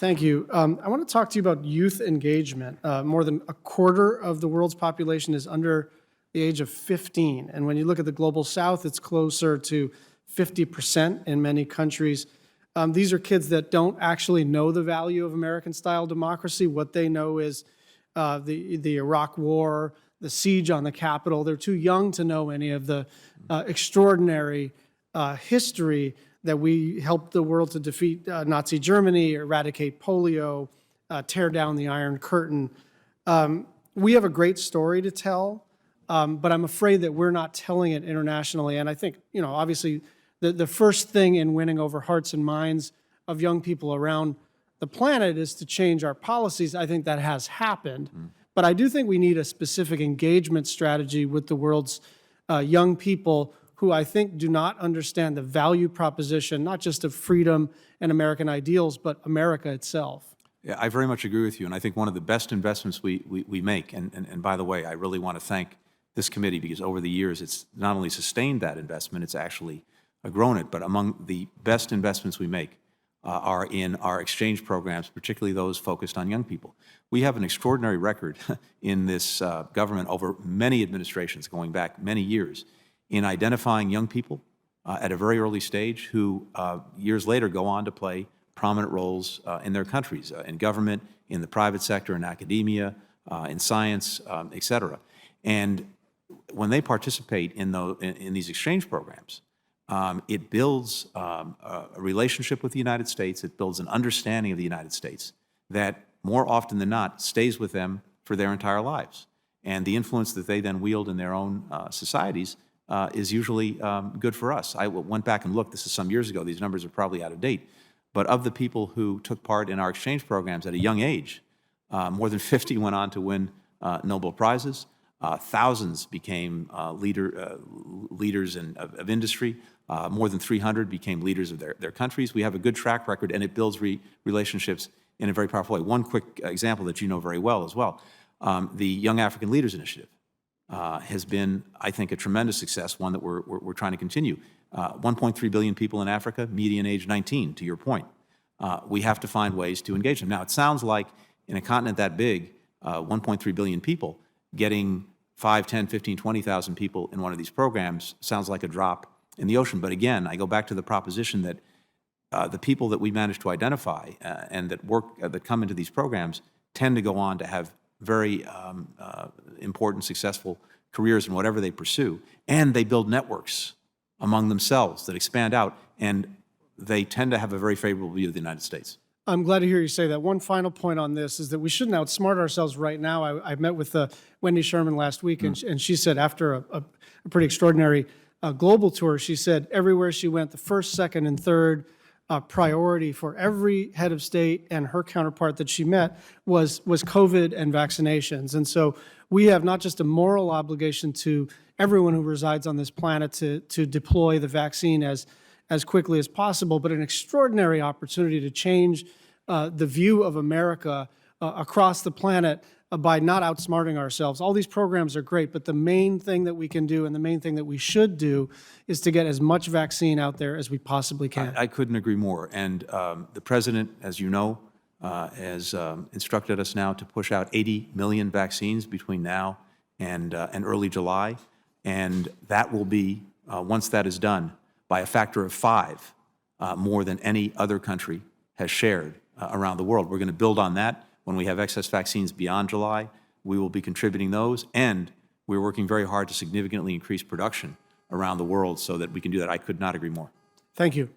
Thank you. I want to talk to you about youth engagement. More than a quarter of the world's population is under the age of 15. And when you look at the Global South, it's closer to 50% in many countries. These are kids that don't actually know the value of American-style democracy. What they know is the Iraq War, the siege on the Capitol. They're too young to know any of the extraordinary history that we helped the world to defeat Nazi Germany, eradicate polio, tear down the Iron Curtain. We have a great story to tell, but I'm afraid that we're not telling it internationally. And I think, obviously, the first thing in winning over hearts and minds of young people around the planet is to change our policies. I think that has happened. But I do think we need a specific engagement strategy with the world's young people who I think do not understand the value proposition, not just of freedom and American ideals, but America itself. Yeah, I very much agree with you, and I think one of the best investments we make, and by the way, I really want to thank this committee because over the years it's not only sustained that investment, it's actually grown it, but among the best investments we make are in our exchange programs, particularly those focused on young people. We have an extraordinary record in this government over many administrations going back many years in identifying young people at a very early stage who years later go on to play prominent roles in their countries, in government, in the private sector, in academia, in science, et cetera. And when they participate in these exchange programs, it builds a relationship with the United States. It builds an understanding of the United States that more often than not stays with them for their entire lives. And the influence that they then wield in their own societies is usually good for us. I went back and looked, this is some years ago, these numbers are probably out of date, but of the people who took part in our exchange programs at a young age, more than 50 went on to win Nobel Prizes. Thousands became leaders of industry. More than 300 became leaders of their countries. We have a good track record, and it builds relationships in a very powerful way. One quick example that you know very well as well, the Young African Leaders Initiative has been, I think, a tremendous success, one that we're trying to continue. 1.3 billion people in Africa, median age 19, to your point. We have to find ways to engage them. Now, it sounds like in a continent that big, 1.3 billion people, getting 5, 10, 15, 20,000 people in one of these programs sounds like a drop in the ocean. But again, I go back to the proposition that the people that we manage to identify and that come into these programs tend to go on to have very important, successful careers in whatever they pursue, and they build networks among themselves that expand out, and they tend to have a very favorable view of the United States. I'm glad to hear you say that. One final point on this is that we shouldn't outsmart ourselves right now. I met with Wendy Sherman last week, and she said after a pretty extraordinary global tour, she said everywhere she went, the first, second, and third priority for every head of state and her counterpart that she met was COVID and vaccinations. And so we have not just a moral obligation to everyone who resides on this planet to deploy the vaccine as quickly as possible, but an extraordinary opportunity to change the view of America across the planet by not outsmarting ourselves. All these programs are great, but the main thing that we can do and the main thing that we should do is to get as much vaccine out there as we possibly can. I couldn't agree more. And the President, as you know, has instructed us now to push out 80 million vaccines between now and early July. And that will be, once that is done, by a factor of 5 more than any other country has shared around the world. We're going to build on that. When we have excess vaccines beyond July, we will be contributing those, and we're working very hard to significantly increase production around the world so that we can do that. I could not agree more. Thank you.